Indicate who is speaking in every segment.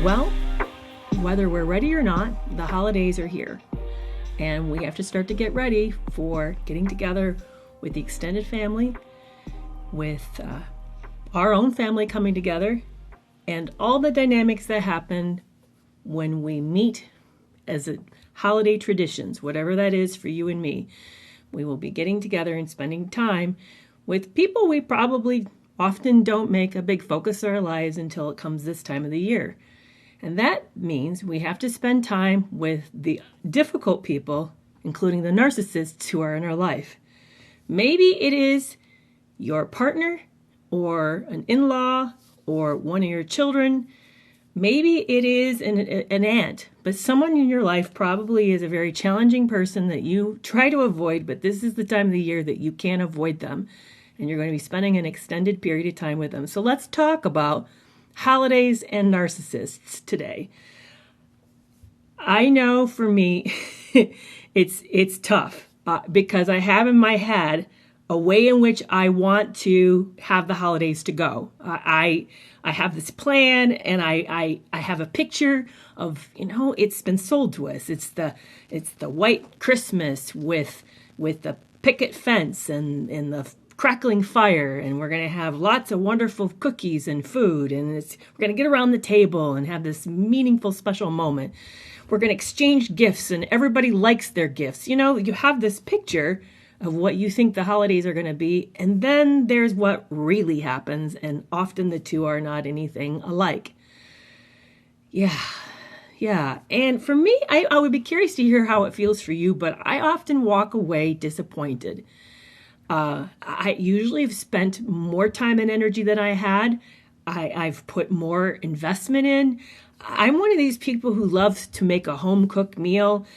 Speaker 1: Well, whether we're ready or not, the holidays are here. And we have to start to get ready for getting together with the extended family, with our own family coming together, and all the dynamics that happen when we meet as holiday traditions, whatever that is for you and me. We will be getting together and spending time with people we probably often don't make a big focus of our lives until it comes this time of the year. And that means we have to spend time with the difficult people, including the narcissists who are in our life. Maybe it is your partner or an in-law or one of your children. Maybe it is an aunt, but someone in your life probably is a very challenging person that you try to avoid, but this is the time of the year that you can't avoid them, and you're going to be spending an extended period of time with them. So let's talk about holidays and narcissists today. I know for me, it's tough because I have in my head a way in which I want to have the holidays to go. I have this plan, and I have a picture of, it's been sold to us. It's the white Christmas with the picket fence and the crackling fire, and we're going to have lots of wonderful cookies and food, and we're going to get around the table and have this meaningful, special moment. We're going to exchange gifts, and everybody likes their gifts. You have this picture of what you think the holidays are going to be, and then there's what really happens, and often the two are not anything alike. Yeah. And for me, I would be curious to hear how it feels for you, but I often walk away disappointed. I usually have spent more time and energy than I had. I've put more investment in. I'm one of these people who loves to make a home-cooked meal.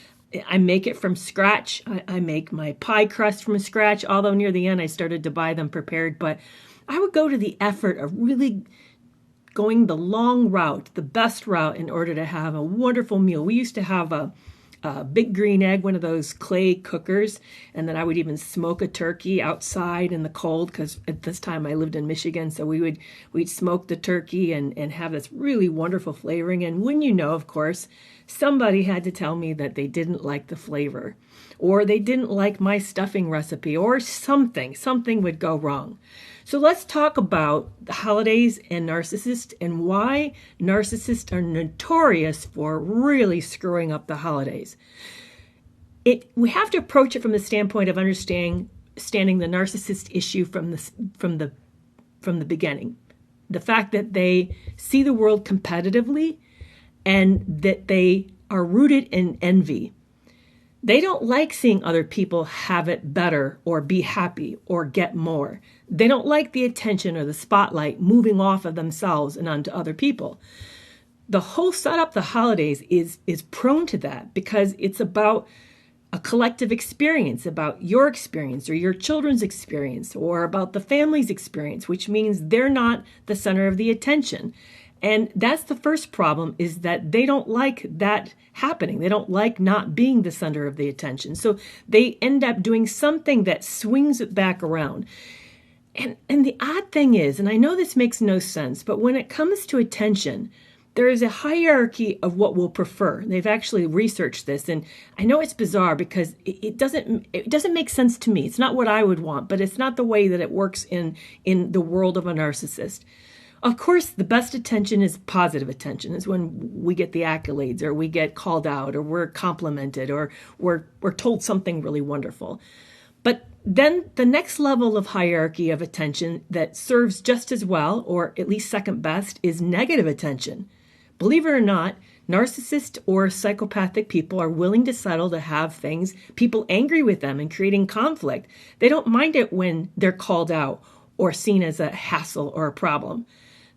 Speaker 1: I make it from scratch. I make my pie crust from scratch, although near the end I started to buy them prepared. But I would go to the effort of really going the long route, the best route, in order to have a wonderful meal. We used to have a big green egg, one of those clay cookers, and then I would even smoke a turkey outside in the cold, because at this time I lived in Michigan, so we'd smoke the turkey and have this really wonderful flavoring. And when of course, somebody had to tell me that they didn't like the flavor, or they didn't like my stuffing recipe, or something would go wrong. So let's talk about the holidays and narcissists, and why narcissists are notorious for really screwing up the holidays. We have to approach it from the standpoint of understanding the narcissist issue from the beginning. The fact that they see the world competitively, and that they are rooted in envy. They don't like seeing other people have it better, or be happy, or get more. They don't like the attention or the spotlight moving off of themselves and onto other people. The whole setup, the holidays, is prone to that, because it's about a collective experience, about your experience or your children's experience, or about the family's experience, which means they're not the center of the attention. And that's the first problem, is that they don't like that happening. They don't like not being the center of the attention. So they end up doing something that swings it back around. And the odd thing is, and I know this makes no sense, but when it comes to attention, there is a hierarchy of what we'll prefer. They've actually researched this, and I know it's bizarre because it doesn't make sense to me. It's not what I would want, but it's not the way that it works in the world of a narcissist. Of course, the best attention is positive attention. Is when we get the accolades, or we get called out, or we're complimented, or we're told something really wonderful. But then the next level of hierarchy of attention that serves just as well, or at least second best, is negative attention. Believe it or not, narcissist or psychopathic people are willing to settle to have people angry with them and creating conflict. They don't mind it when they're called out or seen as a hassle or a problem.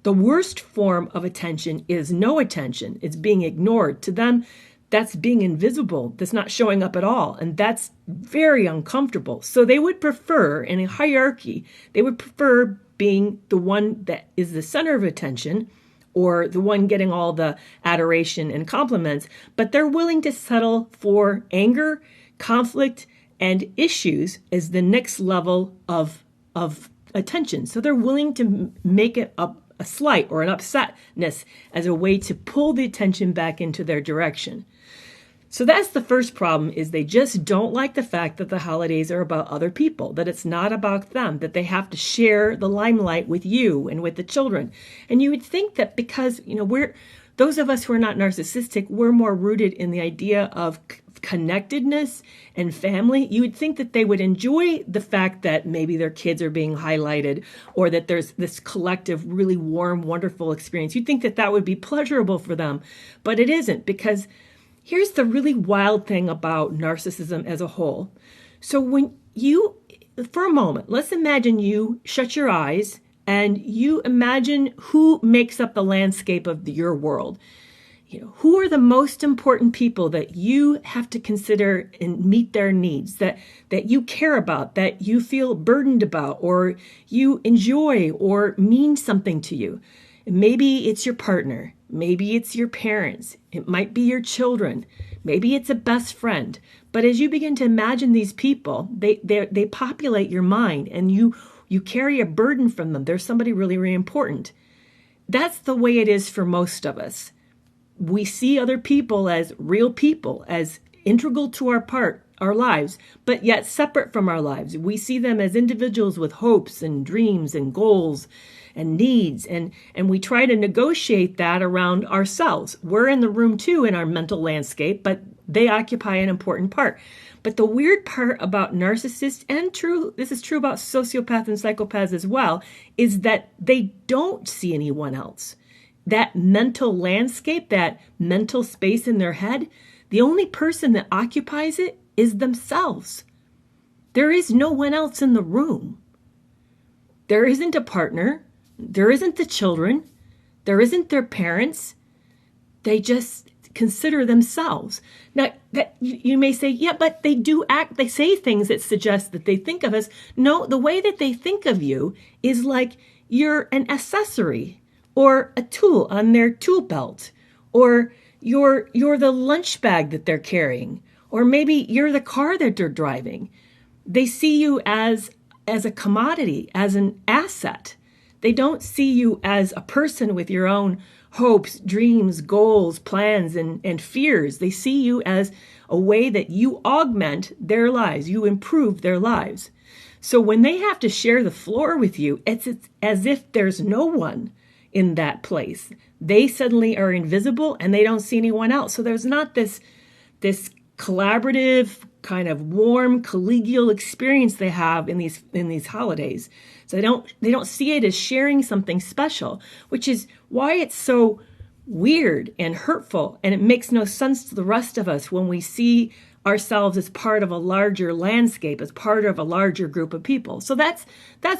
Speaker 1: The worst form of attention is no attention. It's being ignored. To them, that's being invisible. That's not showing up at all. And that's very uncomfortable. So they would prefer, in a hierarchy, being the one that is the center of attention, or the one getting all the adoration and compliments, but they're willing to settle for anger, conflict, and issues as the next level of attention. So they're willing to make it a slight or an upsetness as a way to pull the attention back into their direction. So that's the first problem, is they just don't like the fact that the holidays are about other people, that it's not about them, that they have to share the limelight with you and with the children. And you would think that because, those of us who are not narcissistic, we're more rooted in the idea of connectedness and family. You would think that they would enjoy the fact that maybe their kids are being highlighted, or that there's this collective, really warm, wonderful experience. You'd think that that would be pleasurable for them, but it isn't, because here's the really wild thing about narcissism as a whole. So for a moment, let's imagine you shut your eyes and you imagine who makes up the landscape of your world. Who are the most important people that you have to consider and meet their needs, that you care about, that you feel burdened about, or you enjoy or mean something to you. Maybe it's your partner. Maybe it's your parents. It might be your children. Maybe it's a best friend. But as you begin to imagine these people, they populate your mind, and you carry a burden from them. There's somebody really, really important. That's the way it is for most of us. We see other people as real people, as integral to our lives, but yet separate from our lives. We see them as individuals with hopes and dreams and goals and needs, and we try to negotiate that around ourselves. We're in the room too in our mental landscape, but they occupy an important part. But the weird part about narcissists, and this is true about sociopaths and psychopaths as well, is that they don't see anyone else. That mental landscape, that mental space in their head, the only person that occupies it is themselves. There is no one else in the room. There isn't a partner. There isn't the children. There isn't their parents. They just consider themselves. Now, that you may say, yeah, but they do act, they say things that suggest that they think of us. No, the way that they think of you is like you're an accessory or a tool on their tool belt, or you're the lunch bag that they're carrying, or maybe you're the car that they're driving. They see you as a commodity, as an asset. They don't see you as a person with your own hopes, dreams, goals, plans, and fears. They see you as a way that you augment their lives, you improve their lives. So when they have to share the floor with you, it's as if there's no one in that place. They suddenly are invisible and they don't see anyone else. So there's not this collaborative, kind of warm, collegial experience they have in these holidays. So they don't see it as sharing something special, which is why it's so weird and hurtful, and it makes no sense to the rest of us when we see ourselves as part of a larger landscape, as part of a larger group of people. So that's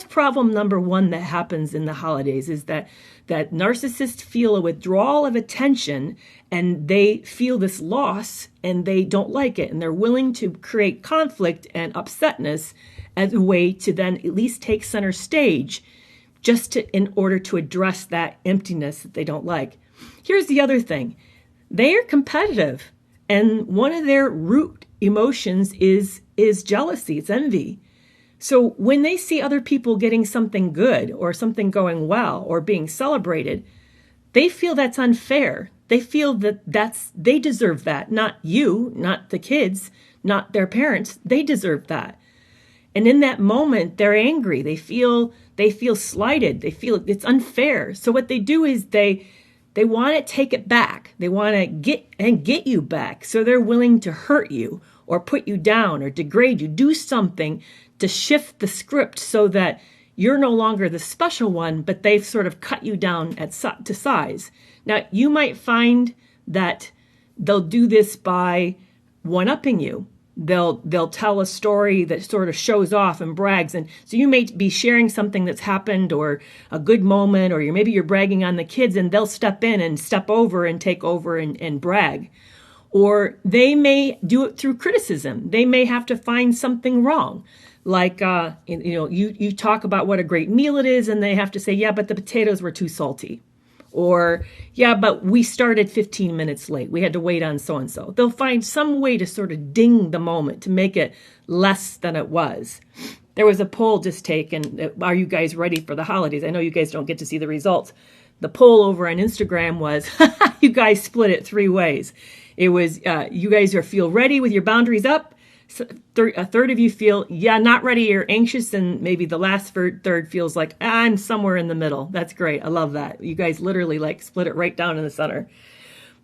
Speaker 1: problem number one that happens in the holidays, is that narcissists feel a withdrawal of attention, and they feel this loss and they don't like it, and they're willing to create conflict and upsetness as a way to then at least take center stage, in order to address that emptiness that they don't like. Here's the other thing. They are competitive. And one of their root emotions is jealousy, it's envy. So when they see other people getting something good or something going well or being celebrated, they feel that's unfair. They feel that they deserve that, not you, not the kids, not their parents. They deserve that. And in that moment, they're angry. They feel slighted. They feel it's unfair. So what they do is they want to take it back. They want to get you back. So they're willing to hurt you or put you down or degrade you, do something to shift the script so that you're no longer the special one, but they've sort of cut you down to size. Now, you might find that they'll do this by one-upping you. They'll tell a story that sort of shows off and brags. And so you may be sharing something that's happened or a good moment, or maybe you're bragging on the kids, and they'll step in and step over and take over and brag. Or they may do it through criticism. They may have to find something wrong. Like, you talk about what a great meal it is, and they have to say, yeah, but the potatoes were too salty. Or, yeah, but we started 15 minutes late. We had to wait on so-and-so. They'll find some way to sort of ding the moment, to make it less than it was. There was a poll just taken. Are you guys ready for the holidays? I know you guys don't get to see the results. The poll over on Instagram was, you guys split it 3 ways. It was, you guys feel ready with your boundaries up. So a third of you feel, yeah, not ready or anxious. And maybe the last third feels like, I'm somewhere in the middle. That's great. I love that. You guys literally like split it right down in the center.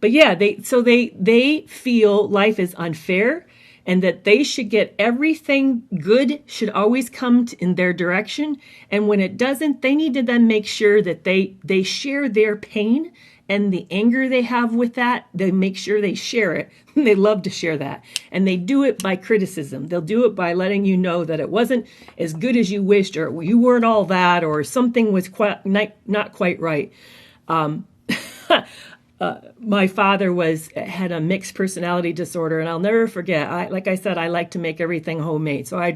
Speaker 1: But yeah, they feel life is unfair and that they should get everything good should always come in their direction. And when it doesn't, they need to then make sure that they share their pain and the anger they have with that. They make sure they share it. They love to share that. And they do it by criticism. They'll do it by letting you know that it wasn't as good as you wished, or you weren't all that, or something was not quite right. My father had a mixed personality disorder, and I'll never forget. Like I said, I like to make everything homemade. So I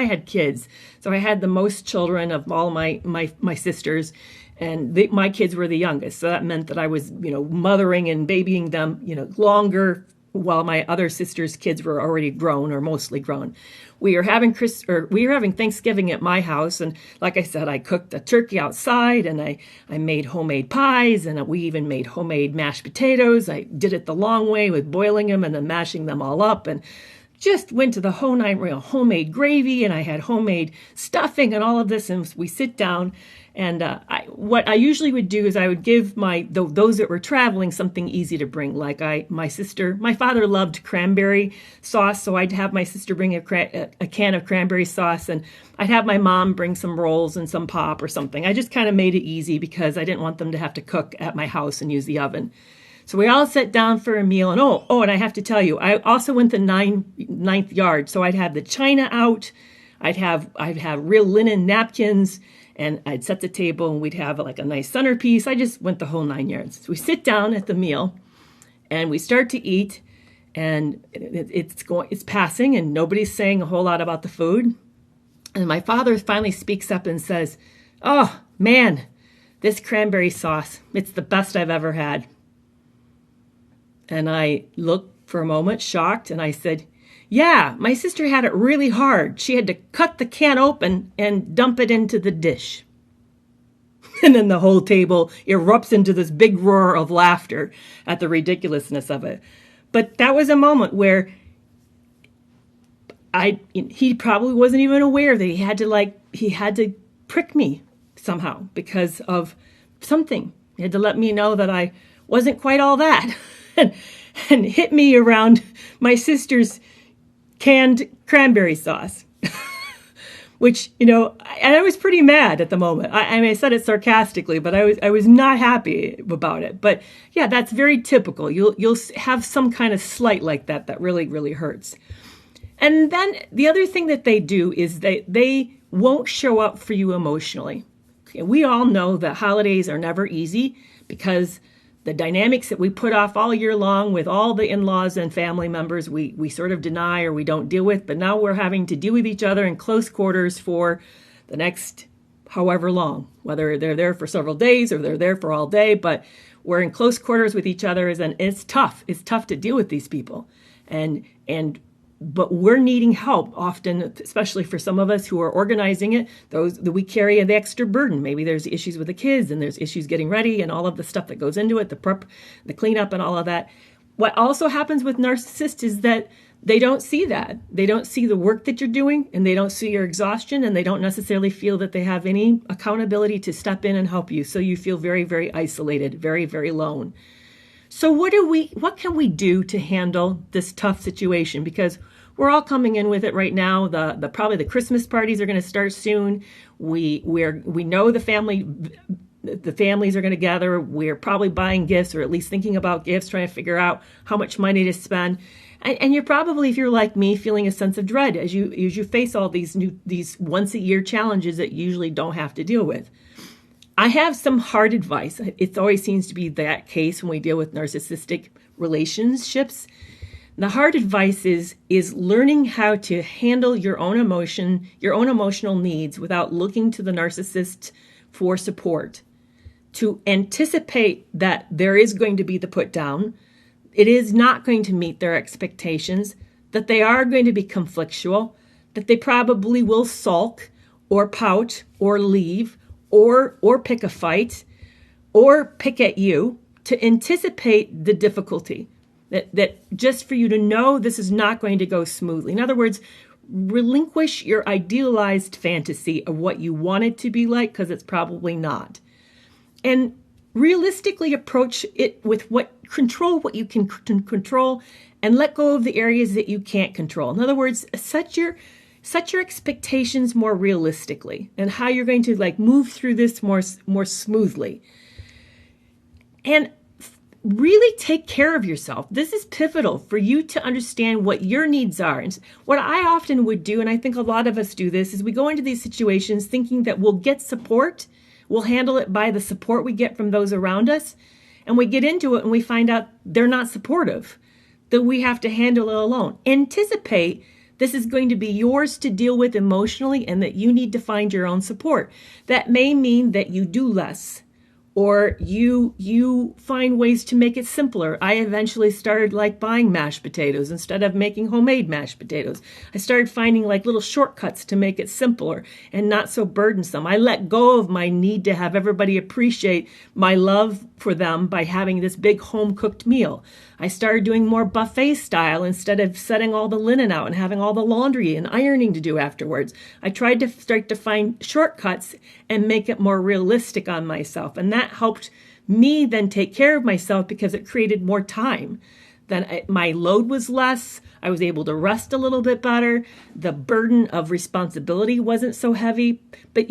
Speaker 1: had kids, so I had the most children of all my sisters, and my kids were the youngest. So that meant that I was, mothering and babying them, longer, while my other sisters' kids were already grown or mostly grown. We were having Thanksgiving at my house, and like I said, I cooked a turkey outside, and I made homemade pies, and we even made homemade mashed potatoes. I did it the long way with boiling them and then mashing them all up, and just went to the whole nine, homemade gravy, and I had homemade stuffing and all of this, and we sit down. And what I usually would do is I would give those that were traveling something easy to bring. Like my father loved cranberry sauce, so I'd have my sister bring a can of cranberry sauce, and I'd have my mom bring some rolls and some pop or something. I just kind of made it easy because I didn't want them to have to cook at my house and use the oven. So we all sat down for a meal, and and I have to tell you, I also went the ninth yard, so I'd have the china out, I'd have real linen napkins, and I'd set the table, and we'd have like a nice centerpiece. I just went the whole 9 yards. So we sit down at the meal, and we start to eat, and it's passing, and nobody's saying a whole lot about the food. And my father finally speaks up and says, "Oh man, this cranberry sauce, it's the best I've ever had." And I looked for a moment, shocked, and I said, "Yeah, my sister had it really hard. She had to cut the can open and dump it into the dish." And then the whole table erupts into this big roar of laughter at the ridiculousness of it. But that was a moment where he probably wasn't even aware that he had to prick me somehow because of something. He had to let me know that I wasn't quite all that. and hit me around my sister's canned cranberry sauce, which, and I was pretty mad at the moment. I said it sarcastically, but I was not happy about it. But yeah, that's very typical. You'll have some kind of slight like that really, really hurts. And then the other thing that they do is they won't show up for you emotionally. Okay, we all know that holidays are never easy because the dynamics that we put off all year long with all the in-laws and family members, we sort of deny or we don't deal with. But now we're having to deal with each other in close quarters for the next however long, whether they're there for several days or they're there for all day. But we're in close quarters with each other, and it's tough. It's tough to deal with these people. But we're needing help often, especially for some of us who are organizing it, those that we carry the extra burden. Maybe there's issues with the kids and there's issues getting ready and all of the stuff that goes into it, the prep, the cleanup and all of that. What also happens with narcissists is that they don't see that. They don't see the work that you're doing, and they don't see your exhaustion, and they don't necessarily feel that they have any accountability to step in and help you. So you feel very, very isolated, very, very alone. So what can we do to handle this tough situation? Because we're all coming in with it right now. Probably the Christmas parties are going to start soon. We know the families are going to gather. We're probably buying gifts, or at least thinking about gifts, trying to figure out how much money to spend. And you're probably, if you're like me, feeling a sense of dread as you face all these once a year challenges that you usually don't have to deal with. I have some hard advice. It always seems to be that case when we deal with narcissistic relationships. The hard advice is learning how to handle your own emotional needs without looking to the narcissist for support. To anticipate that there is going to be the put down, it is not going to meet their expectations, that they are going to be conflictual, that they probably will sulk or pout or leave or pick a fight or pick at you, to anticipate the difficulty, that just for you to know this is not going to go smoothly. In other words, relinquish your idealized fantasy of what you want it to be like, because it's probably not. And realistically approach it with control what you can control, and let go of the areas that you can't control. In other words, set your expectations more realistically, and how you're going to move through this more smoothly. And really take care of yourself. This is pivotal for you to understand what your needs are. And what I often would do, and I think a lot of us do this, is we go into these situations thinking that we'll get support, we'll handle it by the support we get from those around us, and we get into it and we find out they're not supportive, that we have to handle it alone. Anticipate this is going to be yours to deal with emotionally, and that you need to find your own support. That may mean that you do less, or you find ways to make it simpler. I eventually started buying mashed potatoes instead of making homemade mashed potatoes. I started finding little shortcuts to make it simpler and not so burdensome. I let go of my need to have everybody appreciate my love for them by having this big home-cooked meal. I started doing more buffet style instead of setting all the linen out and having all the laundry and ironing to do afterwards. I tried to start to find shortcuts and make it more realistic on myself. And that helped me then take care of myself, because it created more time. Then my load was less. I was able to rest a little bit better. The burden of responsibility wasn't so heavy. But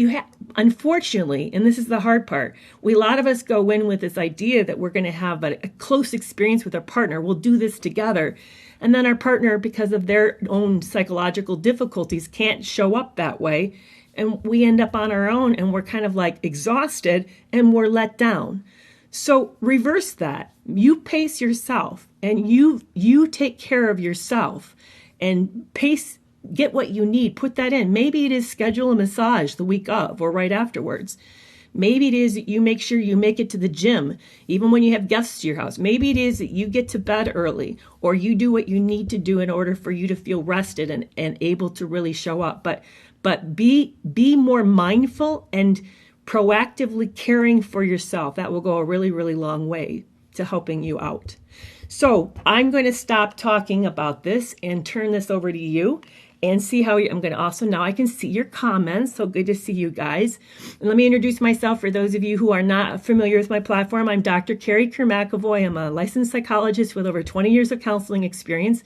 Speaker 1: unfortunately, and this is the hard part, a lot of us go in with this idea that we're going to have a close experience with our partner. We'll do this together. And then our partner, because of their own psychological difficulties, can't show up that way. And we end up on our own, and we're kind of exhausted, and we're let down. So reverse that. You pace yourself, and you take care of yourself, and get what you need. Put that in. Maybe it is schedule a massage the week of or right afterwards. Maybe it is that you make sure you make it to the gym, even when you have guests to your house. Maybe it is that you get to bed early, or you do what you need to do in order for you to feel rested and able to really show up. But be more mindful and proactively caring for yourself. That will go a really, really long way to helping you out. So I'm going to stop talking about this and turn this over to you and see how I'm going to also, now I can see your comments. So good to see you guys. And let me introduce myself for those of you who are not familiar with my platform. I'm Dr. Carrie McAvoy. I'm a licensed psychologist with over 20 years of counseling experience.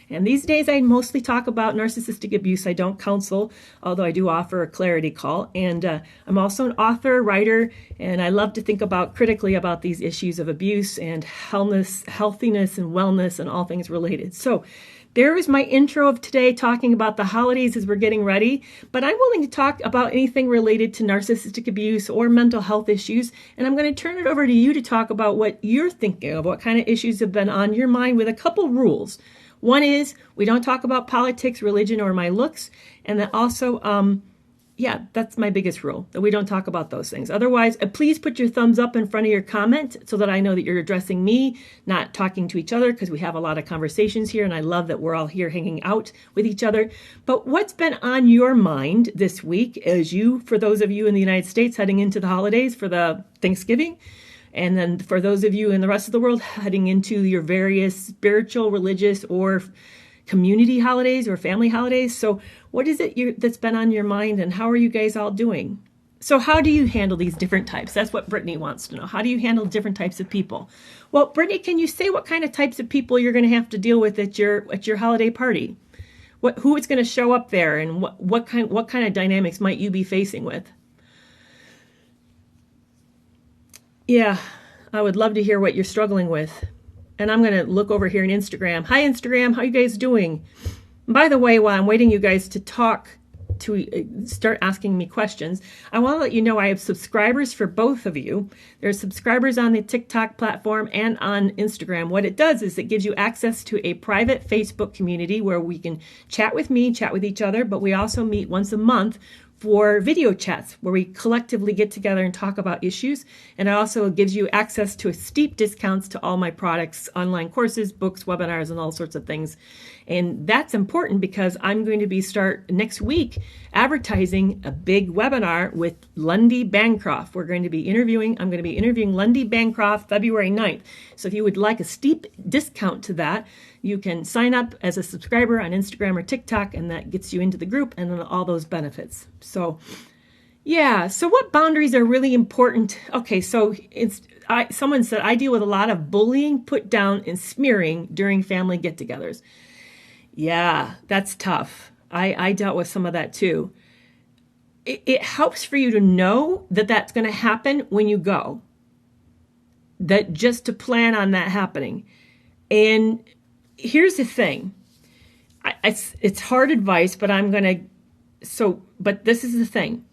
Speaker 1: And these days, I mostly talk about narcissistic abuse. I don't counsel, although I do offer a clarity call. And I'm also an author, writer, and I love to think critically about these issues of abuse and healthiness and wellness and all things related. So there is my intro of today, talking about the holidays as we're getting ready. But I'm willing to talk about anything related to narcissistic abuse or mental health issues. And I'm going to turn it over to you to talk about what you're thinking of, what kind of issues have been on your mind, with a couple rules. One is we don't talk about politics, religion, or my looks. And then also, that's my biggest rule, that we don't talk about those things. Otherwise, please put your thumbs up in front of your comment so that I know that you're addressing me, not talking to each other, because we have a lot of conversations here, and I love that we're all here hanging out with each other. But what's been on your mind this week, for those of you in the United States heading into the holidays for the Thanksgiving, and then for those of you in the rest of the world heading into your various spiritual, religious, or community holidays or family holidays. So what is it that's been on your mind, and how are you guys all doing? So how do you handle these different types? That's what Brittany wants to know. How do you handle different types of people? Well, Brittany, can you say what kind of types of people you're going to have to deal with at your holiday party? Who is going to show up there, and what kind of dynamics might you be facing with? Yeah, I would love to hear what you're struggling with. And I'm going to look over here in Instagram. Hi, Instagram. How you guys doing? And by the way, while I'm waiting you guys to start asking me questions, I want to let you know I have subscribers for both of you. There's subscribers on the TikTok platform and on Instagram. What it does is it gives you access to a private Facebook community where we can chat with each other, but we also meet once a month for video chats where we collectively get together and talk about issues. And it also gives you access to steep discounts to all my products, online courses, books, webinars, and all sorts of things. And that's important because I'm going to be next week advertising a big webinar with Lundy Bancroft. I'm going to be interviewing Lundy Bancroft February 9th. So if you would like a steep discount to that, you can sign up as a subscriber on Instagram or TikTok, and that gets you into the group and all those benefits. So yeah, so what boundaries are really important? Okay, so someone said, I deal with a lot of bullying, put down, and smearing during family get-togethers. Yeah, that's tough. I dealt with some of that too. It helps for you to know that that's going to happen when you go. That just to plan on that happening. And here's the thing. It's hard advice, but but this is the thing.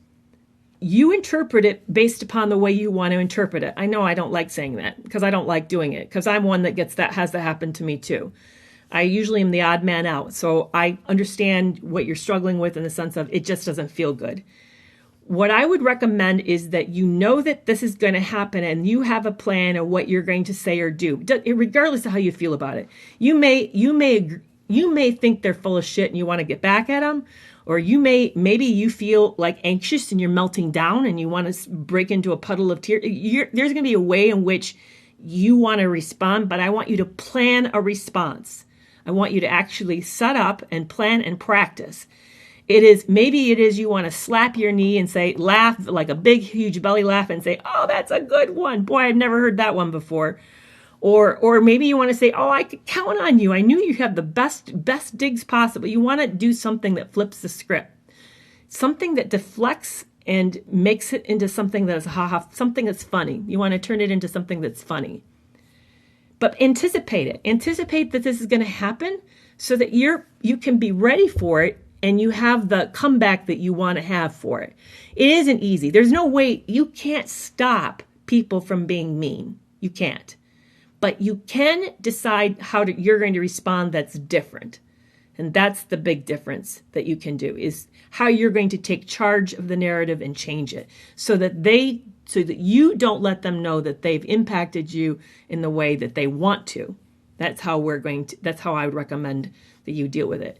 Speaker 1: You interpret it based upon the way you want to interpret it. I know I don't like saying that because I don't like doing it because I'm one that has that happen to me too. I usually am the odd man out. So I understand what you're struggling with in the sense of it just doesn't feel good. What I would recommend is that you know that this is going to happen and you have a plan of what you're going to say or do, regardless of how you feel about it. You may think they're full of shit and you want to get back at them. Or maybe you feel like anxious and you're melting down and you want to break into a puddle of tears. There's going to be a way in which you want to respond, but I want you to plan a response. I want you to actually set up and plan and practice. Maybe it is you want to slap your knee and laugh like a big, huge belly laugh and say, oh, that's a good one. Boy, I've never heard that one before. Or maybe you want to say, oh, I could count on you. I knew you have the best digs possible. You want to do something that flips the script, something that deflects and makes it into something that is something that's funny. You want to turn it into something that's funny. But anticipate it. Anticipate that this is going to happen so that you can be ready for it and you have the comeback that you want to have for it. It isn't easy. There's no way. You can't stop people from being mean. You can't. But you can decide how you're going to respond that's different. And that's the big difference that you can do, is how you're going to take charge of the narrative and change it so that you don't let them know that they've impacted you in the way that they want to. That's how I would recommend that you deal with it.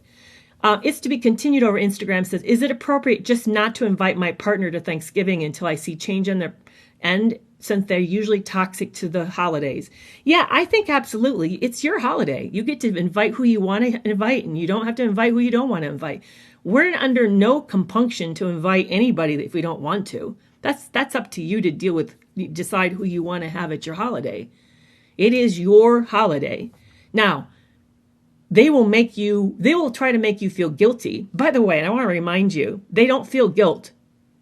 Speaker 1: It's to be continued over Instagram says, is it appropriate just not to invite my partner to Thanksgiving until I see change on their end, since they're usually toxic to the holidays? Yeah, I think absolutely. It's your holiday. You get to invite who you want to invite, and you don't have to invite who you don't want to invite. We're under no compunction to invite anybody if we don't want to. That's up to you to decide who you want to have at your holiday. It is your holiday. Now, they will try to make you feel guilty. By the way, and I want to remind you, they don't feel guilt.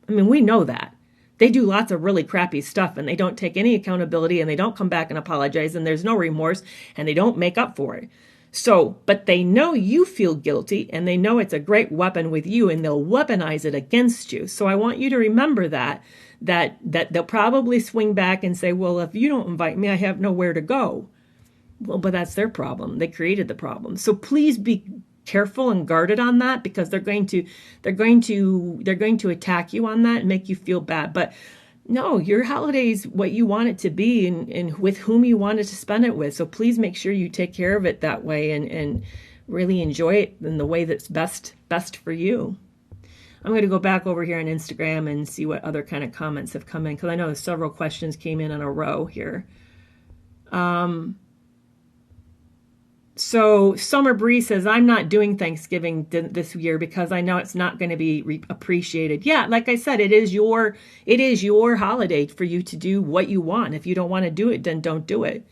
Speaker 1: I mean, we know that. They do lots of really crappy stuff and they don't take any accountability and they don't come back and apologize and there's no remorse and they don't make up for it. So, but they know you feel guilty and they know it's a great weapon with you and they'll weaponize it against you. So I want you to remember that they'll probably swing back and say, well, if you don't invite me, I have nowhere to go. Well, but that's their problem. They created the problem. So please be careful and guarded on that, because they're going to attack you on that and make you feel bad. But no, your holiday is what you want it to be and with whom you wanted to spend it with. So please make sure you take care of it that way and really enjoy it in the way that's best for you. I'm going to go back over here on Instagram and see what other kind of comments have come in, because I know several questions came in a row here. So Summer Bree says, I'm not doing Thanksgiving this year because I know it's not going to be appreciated. Yeah, like I said, it is your holiday for you to do what you want. If you don't want to do it, then don't do it.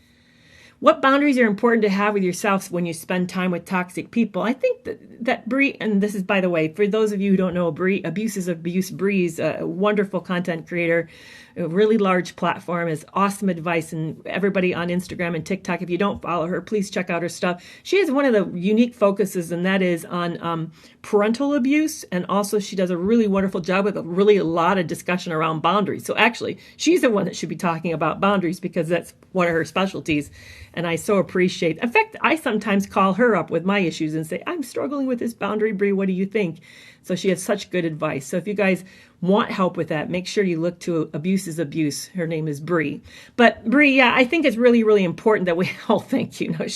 Speaker 1: What boundaries are important to have with yourself when you spend time with toxic people? I think that Bree, and this is, by the way, for those of you who don't know, Abuse is Abuse. Bree's a wonderful content creator, a really large platform, has awesome advice, and everybody on Instagram and TikTok, if you don't follow her, please check out her stuff. She has one of the unique focuses, and that is on parental abuse, and also she does a really wonderful job with a lot of discussion around boundaries. So actually, she's the one that should be talking about boundaries because that's one of her specialties. And I so appreciate, in fact, I sometimes call her up with my issues and say, I'm struggling with this boundary, Bree. What do you think? So she has such good advice. So if you guys want help with that, make sure you look to Abuse is Abuse. Her name is Bree. But Bree, yeah, I think it's really, really important that we, oh, thank you. No,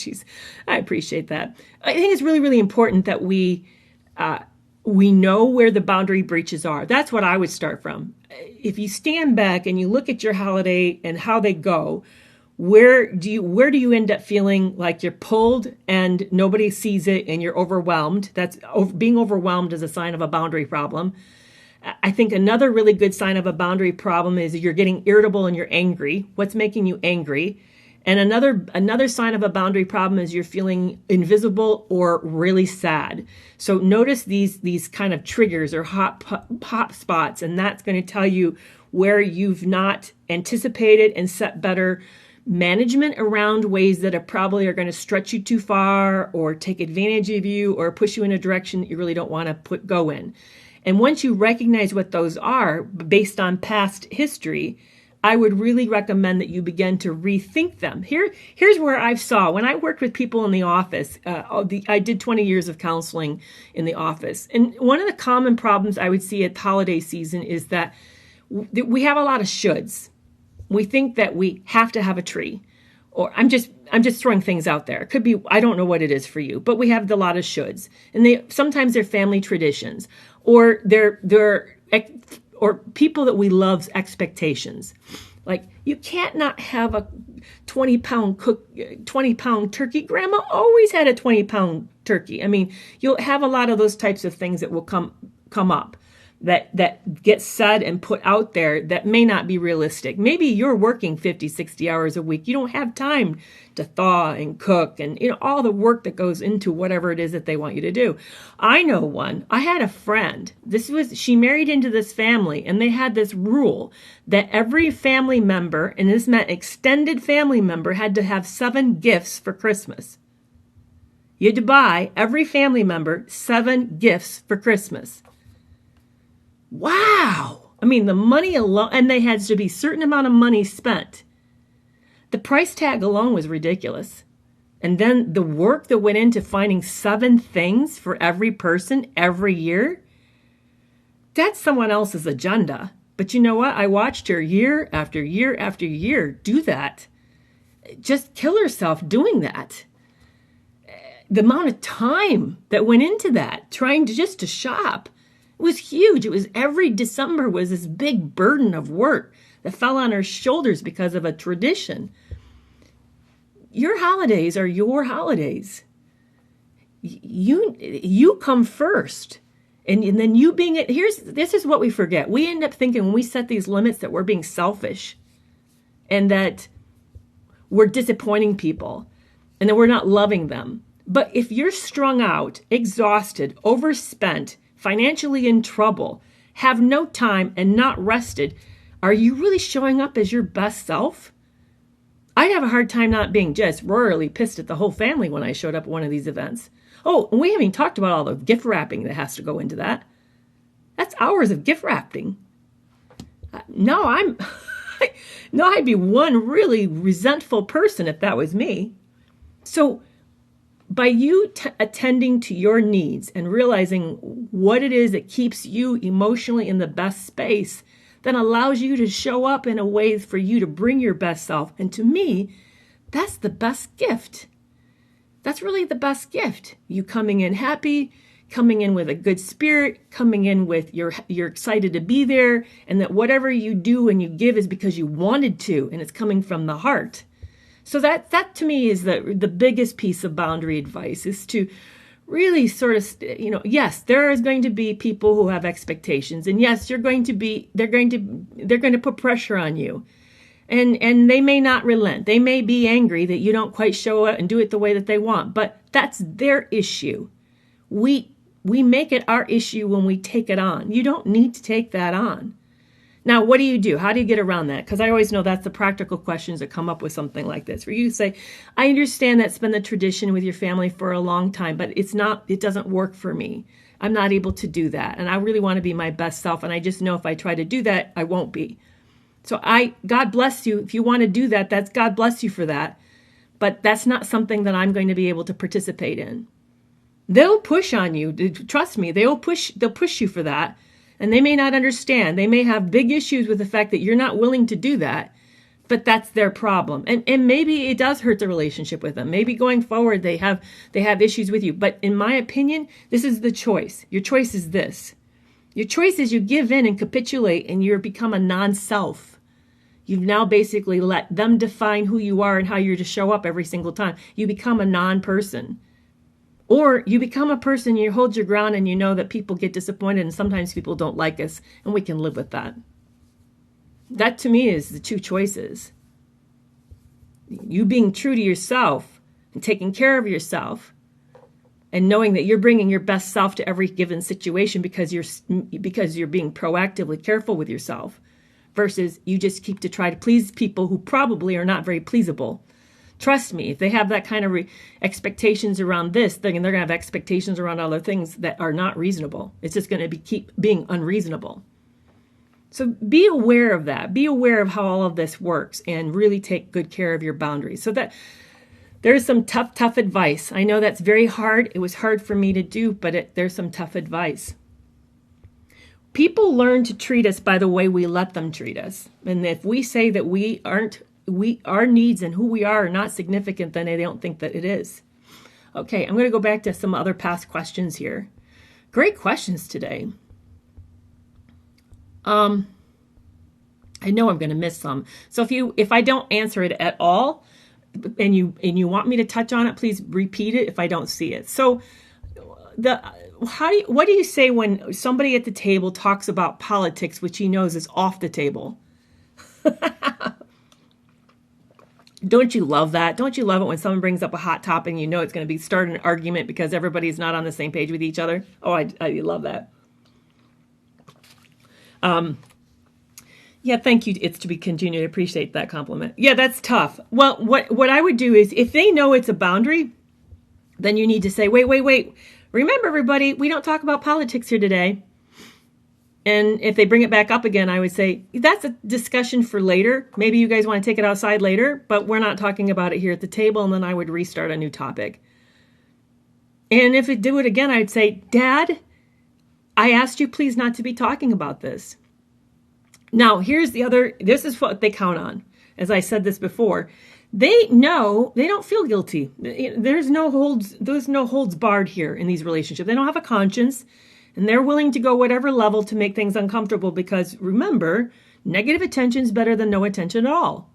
Speaker 1: I appreciate that. I think it's really, really important that we know where the boundary breaches are. That's what I would start from. If you stand back and you look at your holiday and how they go, where do you end up feeling like you're pulled and nobody sees it and you're overwhelmed? Being overwhelmed is a sign of a boundary problem. I think another really good sign of a boundary problem is you're getting irritable and you're angry. What's making you angry? And another sign of a boundary problem is you're feeling invisible or really sad. So notice these kind of triggers or hot spots, and that's going to tell you where you've not anticipated and set better management around ways that are going to stretch you too far or take advantage of you or push you in a direction that you really don't want to go in. And once you recognize what those are based on past history, I would really recommend that you begin to rethink them. Here's where I saw, when I worked with people in the office, I did 20 years of counseling in the office. And one of the common problems I would see at the holiday season is that we have a lot of shoulds. We think that we have to have a tree, or I'm just throwing things out there. It could be, I don't know what it is for you, but we have a lot of shoulds, and sometimes they're family traditions, or or people that we love's expectations. Like, you can't not have a 20-pound turkey. Grandma always had a 20-pound turkey. I mean, you'll have a lot of those types of things that will come up. That gets said and put out there that may not be realistic. Maybe you're working 50, 60 hours a week. You don't have time to thaw and cook and all the work that goes into whatever it is that they want you to do. I know one. I had a friend. She married into this family, and they had this rule that every family member, and this meant extended family member, had to have 7 gifts for Christmas. You had to buy every family member 7 gifts for Christmas. Wow. I mean, the money alone, and they had to be a certain amount of money spent. The price tag alone was ridiculous. And then the work that went into finding 7 things for every person every year, that's someone else's agenda. But you know what? I watched her year after year after year do that. Just kill herself doing that. The amount of time that went into that, trying to shop. It was huge. It was every December was this big burden of work that fell on her shoulders because of a tradition. Your holidays are your holidays. You come first. And then you being this is what we forget. We end up thinking when we set these limits that we're being selfish and that we're disappointing people and that we're not loving them. But if you're strung out, exhausted, overspent, financially in trouble, have no time, and not rested, are you really showing up as your best self? I'd have a hard time not being just royally pissed at the whole family when I showed up at one of these events. Oh, and we haven't even talked about all the gift wrapping that has to go into that. That's hours of gift wrapping. I'd be one really resentful person if that was me. So by you attending to your needs and realizing what it is that keeps you emotionally in the best space, then allows you to show up in a way for you to bring your best self. And to me, that's the best gift. That's really the best gift. You coming in happy, coming in with a good spirit, coming in with you're excited to be there, and that whatever you do and you give is because you wanted to, and it's coming from the heart. So that to me is the biggest piece of boundary advice, is to really sort of, yes, there is going to be people who have expectations, and yes, they're going to put pressure on you, and they may not relent. They may be angry that you don't quite show up and do it the way that they want, but that's their issue. We make it our issue when we take it on. You don't need to take that on. Now, what do you do? How do you get around that? Because I always know that's the practical questions that come up with something like this, where you say, I understand that's been the tradition with your family for a long time, but it doesn't work for me. I'm not able to do that. And I really want to be my best self. And I just know if I try to do that, I won't be. So God bless you. If you want to do that, that's God bless you for that. but that's not something that I'm going to be able to participate in. They'll push on you. Trust me, they'll push you for that. And they may not understand. They may have big issues with the fact that you're not willing to do that, but that's their problem. And maybe it does hurt the relationship with them. Maybe going forward they have issues with you. But in my opinion, this is the choice. Your choice is this. Your choice is you give in and capitulate and you become a non-self. You've now basically let them define who you are and how you're to show up every single time. You become a non-person. Or you become a person, you hold your ground, and you know that people get disappointed and sometimes people don't like us, and we can live with that. That to me is the two choices. You being true to yourself and taking care of yourself and knowing that you're bringing your best self to every given situation because you're being proactively careful with yourself versus you just keep to try to please people who probably are not very pleasable. Trust me, if they have that kind of expectations around this thing, and they're going to have expectations around other things that are not reasonable. It's just going to keep being unreasonable. So be aware of that. Be aware of how all of this works and really take good care of your boundaries. So that there's some tough advice. I know that's very hard. It was hard for me to do, but there's some tough advice. People learn to treat us by the way we let them treat us. And if we say that our needs and who we are not significant, then they don't think that it is. Okay, I'm going to go back to some other past questions here. Great questions today. I know I'm going to miss some. So if I don't answer it at all, and you want me to touch on it, please repeat it if I don't see it. So what do you say when somebody at the table talks about politics, which he knows is off the table? Don't you love that? Don't you love it when someone brings up a hot topic and you know it's going to be start an argument because everybody's not on the same page with each other? Oh, I love that. Yeah, thank you. It's to be continued. I appreciate that compliment. Yeah, that's tough. Well, what I would do is if they know it's a boundary, then you need to say, wait. Remember, everybody, we don't talk about politics here today. And if they bring it back up again, I would say, that's a discussion for later. Maybe you guys want to take it outside later, but we're not talking about it here at the table. And then I would restart a new topic. And if it do it again, I'd say, Dad, I asked you please not to be talking about this. Now, this is what they count on. As I said this before, they know they don't feel guilty. There's no holds barred here in these relationships. They don't have a conscience. And they're willing to go whatever level to make things uncomfortable because, remember, negative attention is better than no attention at all.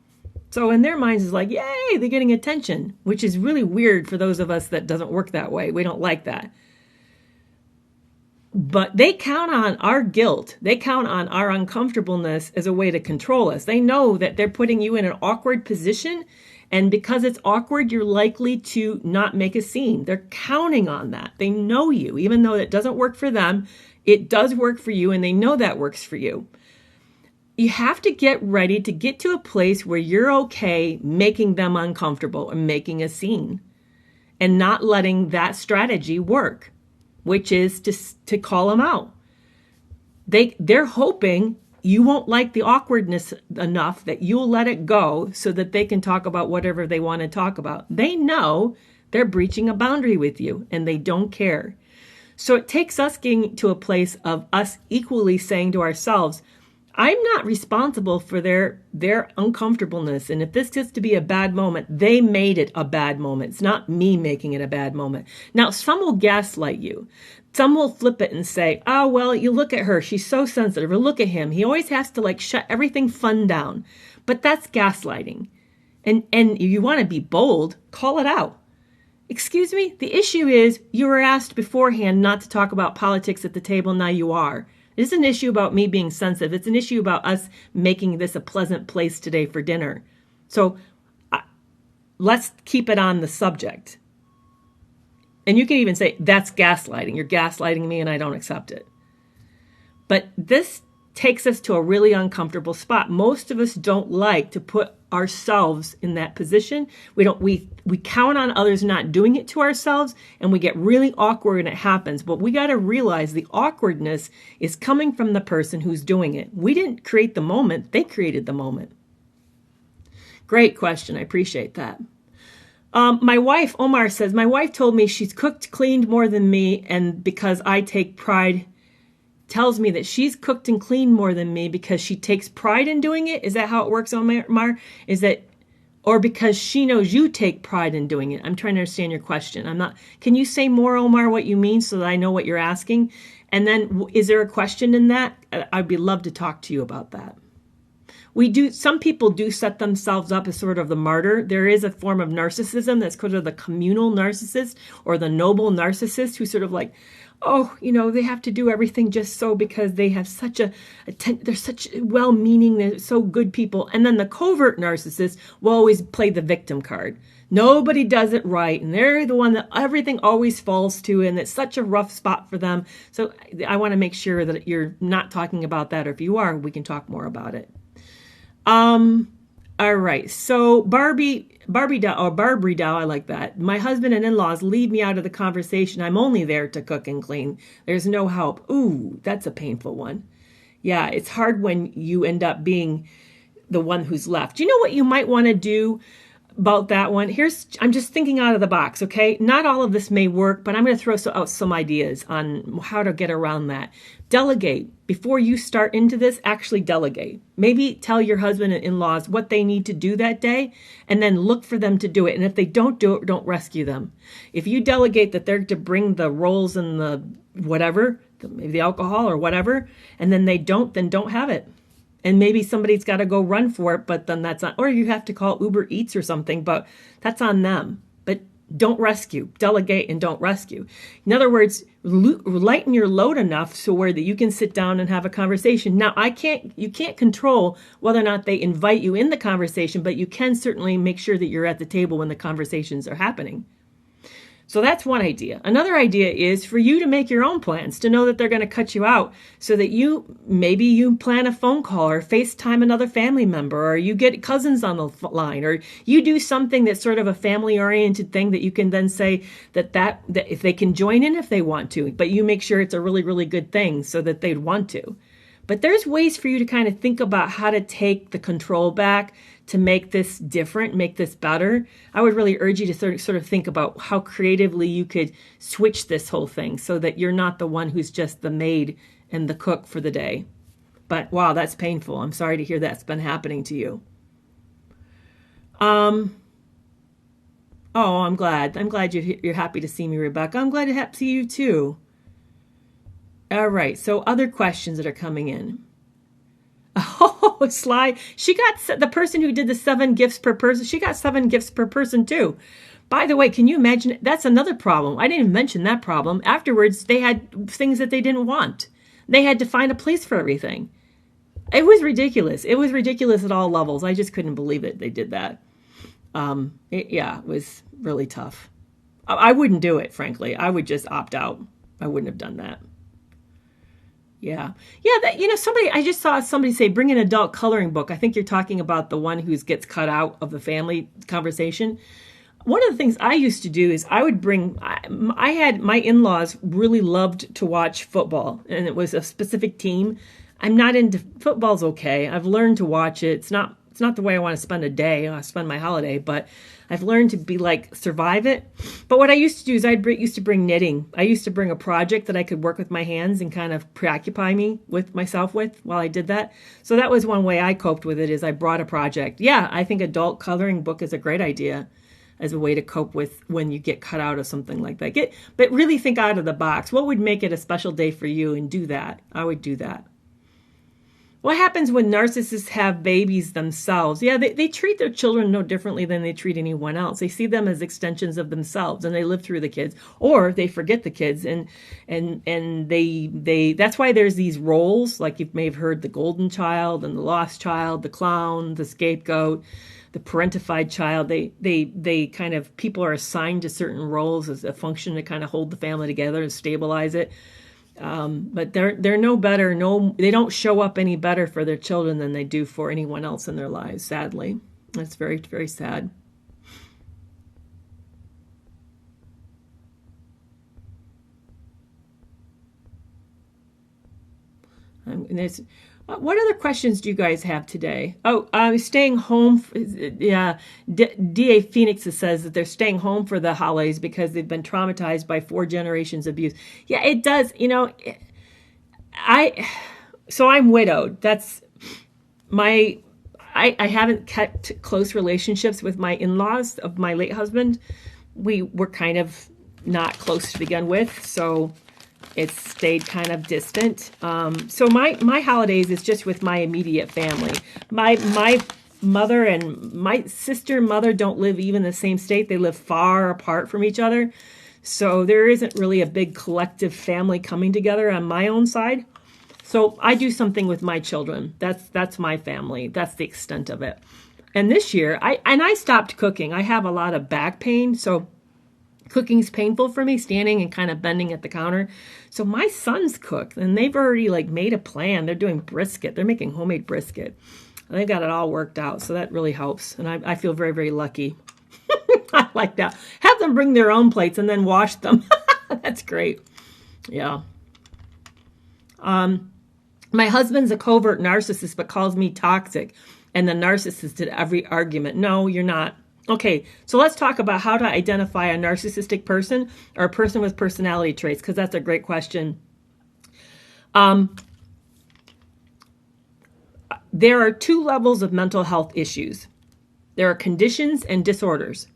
Speaker 1: So in their minds, it's like, yay, they're getting attention, which is really weird for those of us that doesn't work that way. We don't like that. But they count on our guilt. They count on our uncomfortableness as a way to control us. They know that they're putting you in an awkward position. And because it's awkward, you're likely to not make a scene. They're counting on that. They know you. Even though it doesn't work for them, it does work for you, and they know that works for you. You have to get ready to get to a place where you're okay making them uncomfortable and making a scene and not letting that strategy work, which is to call them out. They're hoping you won't like the awkwardness enough that you'll let it go so that they can talk about whatever they want to talk about. They know they're breaching a boundary with you and they don't care. So it takes us getting to a place of us equally saying to ourselves, I'm not responsible for their uncomfortableness. And if this gets to be a bad moment, they made it a bad moment. It's not me making it a bad moment. Now, some will gaslight you. Some will flip it and say, oh, well, you look at her. She's so sensitive. Or look at him. He always has to shut everything fun down. But that's gaslighting. And if you want to be bold, call it out. Excuse me? The issue is you were asked beforehand not to talk about politics at the table. Now you are. It isn't an issue about me being sensitive. It's an issue about us making this a pleasant place today for dinner. So let's keep it on the subject. And you can even say, that's gaslighting. You're gaslighting me and I don't accept it. But this takes us to a really uncomfortable spot. Most of us don't like to put ourselves in that position. We count on others not doing it to ourselves, and we get really awkward when it happens. But we got to realize the awkwardness is coming from the person who's doing it. We didn't create the moment. They created the moment. Great question. I appreciate that. My wife, Omar says, my wife told me she's cooked, cleaned more than me, and because I take pride, tells me that she's cooked and cleaned more than me because she takes pride in doing it. Is that how it works, Omar? Is that, or because she knows you take pride in doing it? I'm trying to understand your question. Can you say more, Omar, what you mean so that I know what you're asking? And then is there a question in that? I'd be love to talk to you about that. Some people do set themselves up as sort of the martyr. There is a form of narcissism that's called the communal narcissist or the noble narcissist, who sort of like, oh, they have to do everything just so because they have they're such well-meaning, they're so good people. And then the covert narcissist will always play the victim card. Nobody does it right, and they're the one that everything always falls to, and it's such a rough spot for them. So I want to make sure that you're not talking about that, or if you are, we can talk more about it. All right. So Barbie doll, I like that. My husband and in-laws leave me out of the conversation. I'm only there to cook and clean. There's no help. Ooh, that's a painful one. Yeah, it's hard when you end up being the one who's left. You know what you might want to do about that one? I'm just thinking out of the box, okay? Not all of this may work, but I'm going to throw out some ideas on how to get around that. Delegate. Before you start into this, actually delegate. Maybe tell your husband and in-laws what they need to do that day, and then look for them to do it. And if they don't do it, don't rescue them. If you delegate that they're to bring the rolls and the whatever, maybe the alcohol or whatever, and then they don't, then don't have it. And maybe somebody's got to go run for it, but then that's not, or you have to call Uber Eats or something, but that's on them. But don't rescue, delegate and don't rescue. In other words, lighten your load enough so where that you can sit down and have a conversation. Now, you can't control whether or not they invite you in the conversation, but you can certainly make sure that you're at the table when the conversations are happening. So that's one idea. Another idea is for you to make your own plans, to know that they're going to cut you out, so that maybe you plan a phone call or FaceTime another family member, or you get cousins on the line, or you do something that's sort of a family-oriented thing that you can then say that if they can join in if they want to, but you make sure it's a really, really good thing so that they'd want to. But there's ways for you to kind of think about how to take the control back to make this different, make this better. I would really urge you to sort of think about how creatively you could switch this whole thing so that you're not the one who's just the maid and the cook for the day. But wow, that's painful. I'm sorry to hear that's been happening to you. Oh, I'm glad. I'm glad you're happy to see me, Rebecca. I'm glad to see you too. All right, so other questions that are coming in. Oh, Sly. The person who did the 7 gifts per person, she got 7 gifts per person too. By the way, can you imagine? That's another problem. I didn't even mention that problem. Afterwards, they had things that they didn't want. They had to find a place for everything. It was ridiculous. It was ridiculous at all levels. I just couldn't believe it. They did that. It was really tough. I wouldn't do it, frankly. I would just opt out. I wouldn't have done that. Yeah. I just saw somebody say, bring an adult coloring book. I think you're talking about the one who gets cut out of the family conversation. One of the things I used to do is I had my in-laws really loved to watch football, and it was a specific team. I'm not into football's okay. I've learned to watch it. It's not the way I want to spend a day. I spend my holiday, but I've learned to be survive it. But what I used to do is used to bring knitting. I used to bring a project that I could work with my hands and kind of preoccupy myself with while I did that. So that was one way I coped with it, is I brought a project. Yeah, I think adult coloring book is a great idea as a way to cope with when you get cut out of something like that. But really think out of the box. What would make it a special day for you, and do that. I would do that. What happens when narcissists have babies themselves? Yeah, they treat their children no differently than they treat anyone else. They see them as extensions of themselves, and they live through the kids, or they forget the kids, and they that's why there's these roles, like you may have heard, the golden child and the lost child, the clown, the scapegoat, the parentified child. They kind of, people are assigned to certain roles as a function to kind of hold the family together and stabilize it. But they're no better. They don't show up any better for their children than they do for anyone else in their lives. Sadly, that's very, very sad. What other questions do you guys have today? Oh, staying home. Yeah, D.A. Phoenix says that they're staying home for the holidays because they've been traumatized by 4 generations of abuse. Yeah, it does. So I'm widowed. That's my. I haven't kept close relationships with my in-laws of my late husband. We were kind of not close to begin with, so it's stayed kind of distant. So my holidays is just with my immediate family. My mother and my sister and mother don't live even in the same state. They live far apart from each other. So there isn't really a big collective family coming together on my own side. So I do something with my children. That's my family. That's the extent of it. And this year, I stopped cooking. I have a lot of back pain, so cooking's painful for me, standing and kind of bending at the counter. So my sons cook, and they've already made a plan. They're doing brisket. They're making homemade brisket. They've got it all worked out, so that really helps. And I feel very, very lucky. I like that. Have them bring their own plates and then wash them. That's great. Yeah. My husband's a covert narcissist, but calls me toxic and the narcissist at every argument. No, you're not. Okay, so let's talk about how to identify a narcissistic person or a person with personality traits, because that's a great question. There are 2 levels of mental health issues. There are conditions and disorders.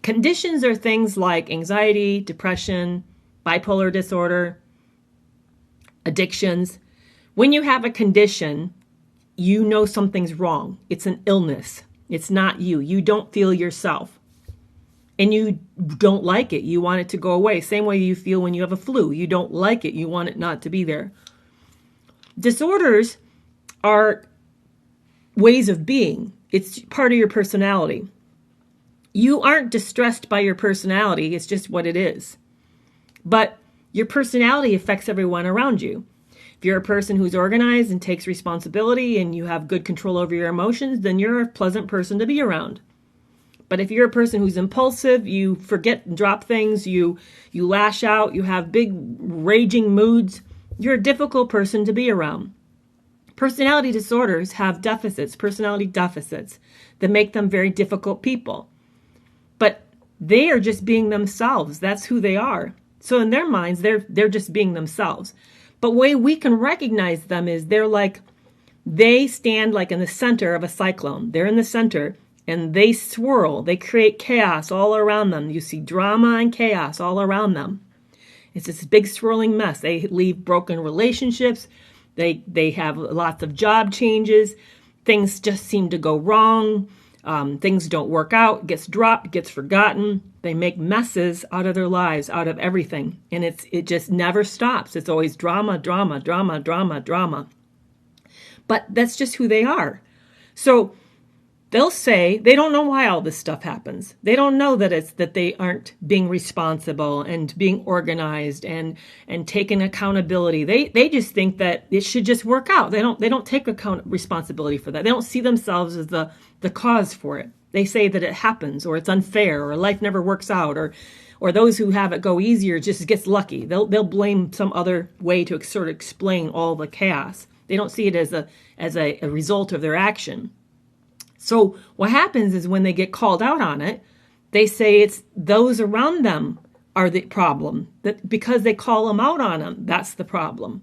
Speaker 1: Conditions are things like anxiety, depression, bipolar disorder, addictions. When you have a condition, you know something's wrong. It's an illness. It's not you. You don't feel yourself. And you don't like it. You want it to go away. Same way you feel when you have a flu. You don't like it. You want it not to be there. Disorders are ways of being. It's part of your personality. You aren't distressed by your personality. It's just what it is. But your personality affects everyone around you. If you're a person who's organized and takes responsibility and you have good control over your emotions, then you're a pleasant person to be around. But if you're a person who's impulsive, you forget and drop things, you lash out, you have big raging moods, you're a difficult person to be around. Personality disorders have deficits, personality deficits, that make them very difficult people. But they are just being themselves. That's who they are. So in their minds, they're just being themselves. But the way we can recognize them is they stand in the center of a cyclone. They're in the center and they swirl. They create chaos all around them. You see drama and chaos all around them. It's this big swirling mess. They leave broken relationships. They have lots of job changes. Things just seem to go wrong. Things don't work out, gets dropped, gets forgotten. They make messes out of their lives, out of everything. And it just never stops. It's always drama, drama, drama, drama, drama. But that's just who they are. So they'll say they don't know why all this stuff happens. They don't know that it's that they aren't being responsible and being organized and taking accountability. They just think that it should just work out. They don't take responsibility for that. They don't see themselves as the cause for it. They say that it happens, or it's unfair, or life never works out, or those who have it go easier just gets lucky. They'll blame some other way to sort of explain all the chaos. They don't see it as a result of their action. So what happens is when they get called out on it, they say it's those around them are the problem. That because they call them out on them, that's the problem.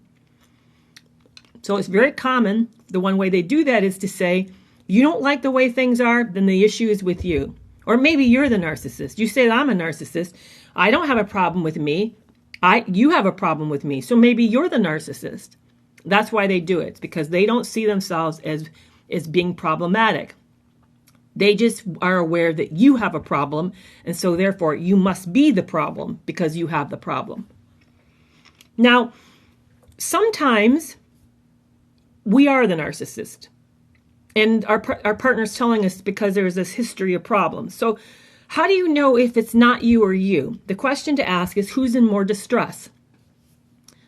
Speaker 1: So it's very common. The one way they do that is to say, you don't like the way things are, then the issue is with you. Or maybe you're the narcissist. You say that I'm a narcissist. I don't have a problem with me. You have a problem with me. So maybe you're the narcissist. That's why they do it. It's because they don't see themselves as being problematic. They just are aware that you have a problem, and so therefore you must be the problem because you have the problem. Now, sometimes we are the narcissist, and our partner's telling us because there's this history of problems. So how do you know if it's not you or you? The question to ask is who's in more distress?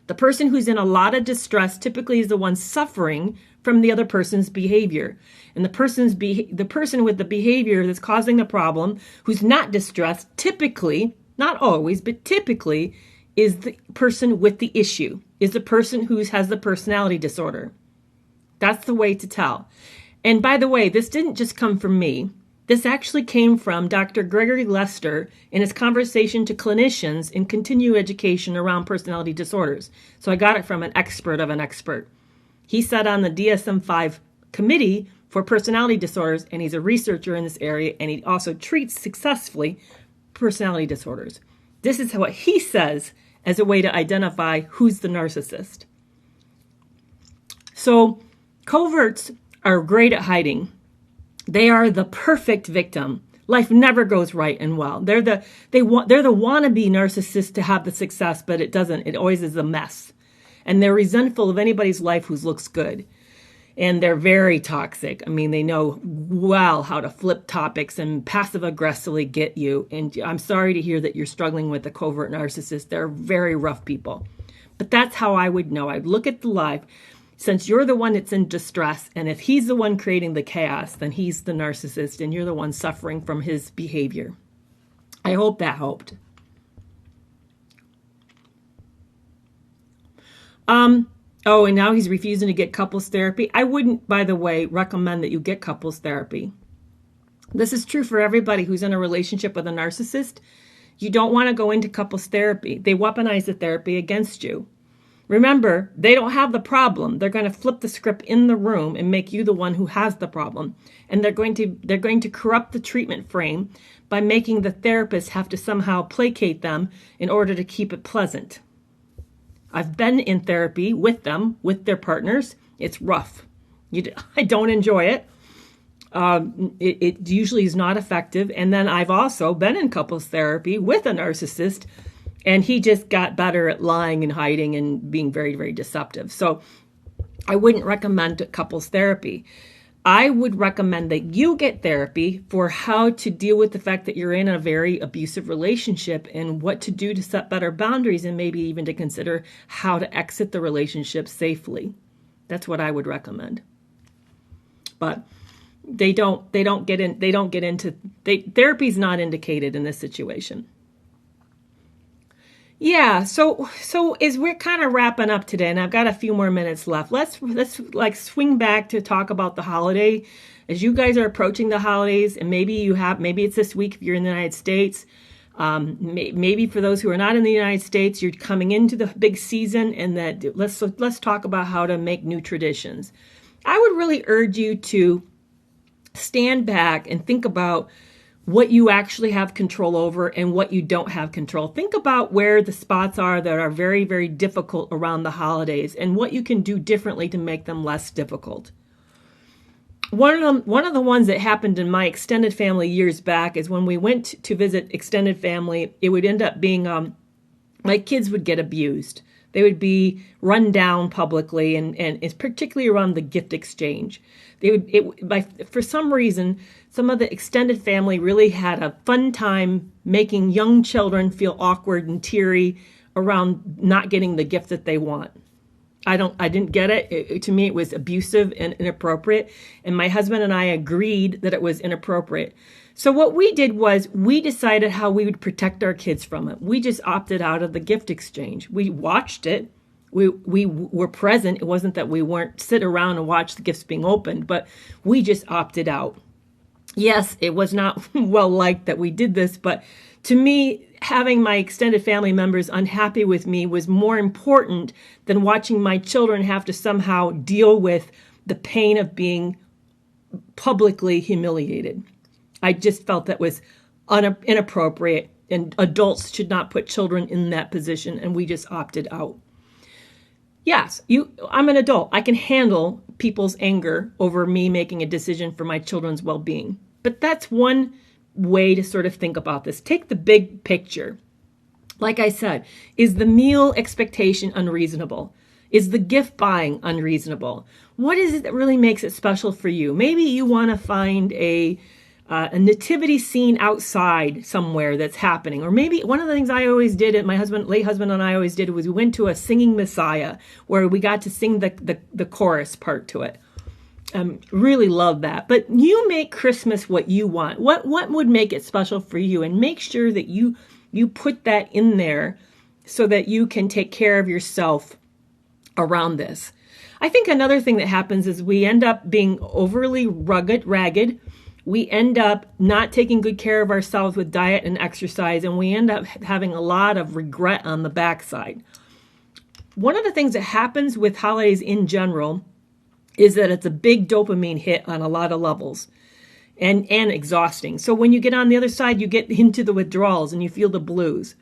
Speaker 1: The person who's in a lot of distress typically is the one suffering from the other person's behavior. And the person with the behavior that's causing the problem, who's not distressed, typically, not always, but typically, is the person with the issue, is the person who has the personality disorder. That's the way to tell. And by the way, this didn't just come from me. This actually came from Dr. Gregory Lester in his conversation to clinicians in continuing education around personality disorders. So I got it from an expert of an expert. He sat on the DSM-5 committee for personality disorders, and he's a researcher in this area, and he also treats successfully personality disorders. This is what he says as a way to identify who's the narcissist. So coverts are great at hiding. They are the perfect victim. Life never goes right and well. They're the wannabe narcissist to have the success, but it doesn't. It always is a mess. And they're resentful of anybody's life who looks good. And they're very toxic. I mean, they know well how to flip topics and passive aggressively get you. And I'm sorry to hear that you're struggling with a covert narcissist. They're very rough people. But that's how I would know. I'd look at the life. Since you're the one that's in distress, and if he's the one creating the chaos, then he's the narcissist, and you're the one suffering from his behavior. I hope that helped. Oh, and now he's refusing to get couples therapy. I wouldn't, by the way, recommend that you get couples therapy. This is true for everybody who's in a relationship with a narcissist. You don't want to go into couples therapy. They weaponize the therapy against you. Remember, they don't have the problem. They're going to flip the script in the room and make you the one who has the problem. And they're going to corrupt the treatment frame by making the therapist have to somehow placate them in order to keep it pleasant. I've been in therapy with them, with their partners. It's rough. I don't enjoy it. It usually is not effective. And then I've also been in couples therapy with a narcissist, and he just got better at lying and hiding and being very, very deceptive. So I wouldn't recommend couples therapy. I would recommend that you get therapy for how to deal with the fact that you're in a very abusive relationship and what to do to set better boundaries, and maybe even to consider how to exit the relationship safely. That's what I would recommend. But therapy's not indicated in this situation. Yeah, so as we're kind of wrapping up today, and I've got a few more minutes left, let's like swing back to talk about the holiday. As you guys are approaching the holidays, and maybe it's this week if you're in the United States. Maybe for those who are not in the United States, you're coming into the big season, and that let's talk about how to make new traditions. I would really urge you to stand back and think about what you actually have control over and what you don't have control. Think about where the spots are that are very, very difficult around the holidays and what you can do differently to make them less difficult. One of the ones that happened in my extended family years back is when we went to visit extended family, it would end up being, my kids would get abused. They would be run down publicly, and it's particularly around the gift exchange. For some reason, some of the extended family really had a fun time making young children feel awkward and teary around not getting the gift that they want. I didn't get it. To me, it was abusive and inappropriate. And my husband and I agreed that it was inappropriate. So what we did was we decided how we would protect our kids from it. We just opted out of the gift exchange. We watched it. We were present. It wasn't that we weren't sit around and watch the gifts being opened, but we just opted out. Yes, it was not well liked that we did this, but to me, having my extended family members unhappy with me was more important than watching my children have to somehow deal with the pain of being publicly humiliated. I just felt that was inappropriate, and adults should not put children in that position, and we just opted out. Yes, I'm an adult. I can handle people's anger over me making a decision for my children's well-being. But that's one way to sort of think about this. Take the big picture. Like I said, is the meal expectation unreasonable? Is the gift buying unreasonable? What is it that really makes it special for you? Maybe you want to find a nativity scene outside somewhere that's happening. Or maybe one of the things I always did, and my late husband and I always did, was we went to a singing Messiah where we got to sing the chorus part to it. Really love that. But you make Christmas what you want. What would make it special for you? And make sure that you put that in there so that you can take care of yourself around this. I think another thing that happens is we end up being overly ragged. We end up not taking good care of ourselves with diet and exercise, and we end up having a lot of regret on the backside. One of the things that happens with holidays in general is that it's a big dopamine hit on a lot of levels and exhausting. So when you get on the other side, you get into the withdrawals and you feel the blues.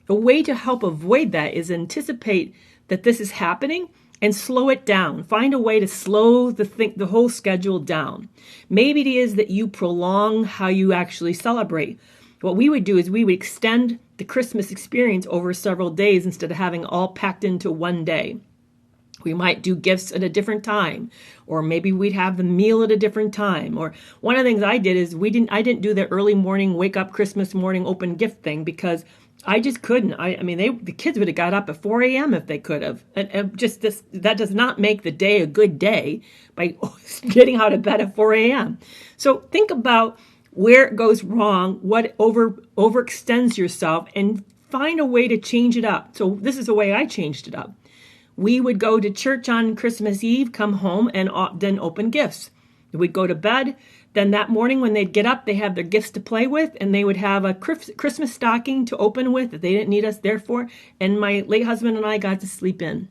Speaker 1: A way to help avoid that is anticipate that this is happening and slow it down. Find a way to slow the whole schedule down. Maybe it is that you prolong how you actually celebrate. What we would do is we would extend the Christmas experience over several days instead of having all packed into one day. We might do gifts at a different time, or maybe we'd have the meal at a different time. Or one of the things I did is I didn't do the early morning, wake up Christmas morning, open gift thing because I just couldn't. The kids would have got up at 4 a.m. if they could have. And just this, that does not make the day a good day by getting out of bed at 4 a.m. So think about where it goes wrong, what overextends yourself, and find a way to change it up. So this is the way I changed it up. We would go to church on Christmas Eve, come home, and then open gifts. We'd go to bed. Then that morning when they'd get up, they have their gifts to play with, and they would have a Christmas stocking to open with that they didn't need us there for. And my late husband and I got to sleep in.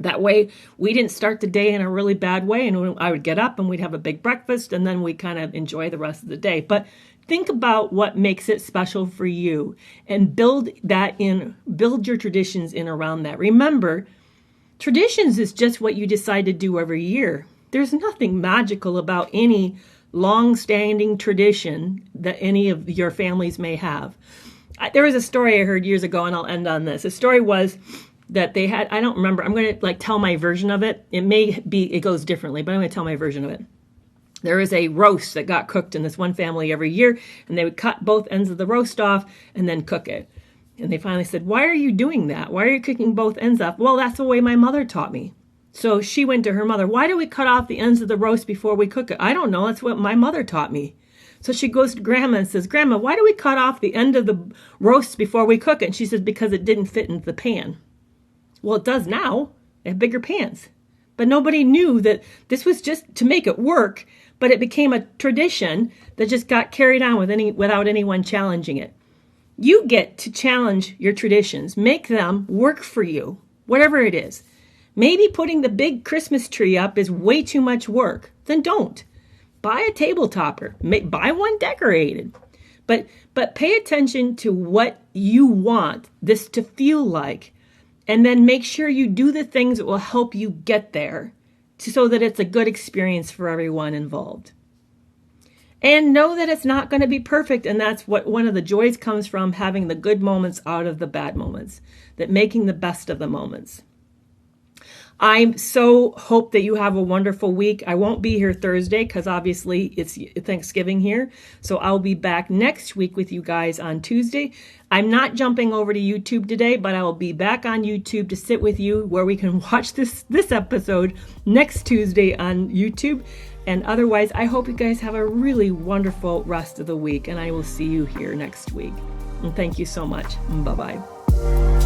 Speaker 1: That way, we didn't start the day in a really bad way, and I would get up and we'd have a big breakfast, and then we kind of enjoy the rest of the day. But think about what makes it special for you and build your traditions in around that. Remember, traditions is just what you decide to do every year. There's nothing magical about any long-standing tradition that any of your families may have. There was a story I heard years ago, and I'll end on this. The story was that they had, I don't remember, I'm going to tell my version of it. It goes differently, but I'm going to tell my version of it. There is a roast that got cooked in this one family every year, and they would cut both ends of the roast off and then cook it. And they finally said, "Why are you doing that? Why are you cooking both ends off?" "Well, that's the way my mother taught me." So she went to her mother. "Why do we cut off the ends of the roast before we cook it?" "I don't know. That's what my mother taught me." So she goes to Grandma and says, "Grandma, why do we cut off the end of the roast before we cook it?" And she says, "Because it didn't fit into the pan." "Well, it does now. They have bigger pans." But nobody knew that this was just to make it work, but it became a tradition that just got carried on without anyone challenging it. You get to challenge your traditions. Make them work for you, whatever it is. Maybe putting the big Christmas tree up is way too much work. Then don't. Buy a table topper. Buy one decorated. But pay attention to what you want this to feel like. And then make sure you do the things that will help you get there so that it's a good experience for everyone involved. And know that it's not going to be perfect. And that's what one of the joys comes from, having the good moments out of the bad moments, that making the best of the moments. I so hope that you have a wonderful week. I won't be here Thursday because obviously it's Thanksgiving here. So I'll be back next week with you guys on Tuesday. I'm not jumping over to YouTube today, but I will be back on YouTube to sit with you where we can watch this episode next Tuesday on YouTube. And otherwise, I hope you guys have a really wonderful rest of the week, and I will see you here next week. And thank you so much. Bye-bye.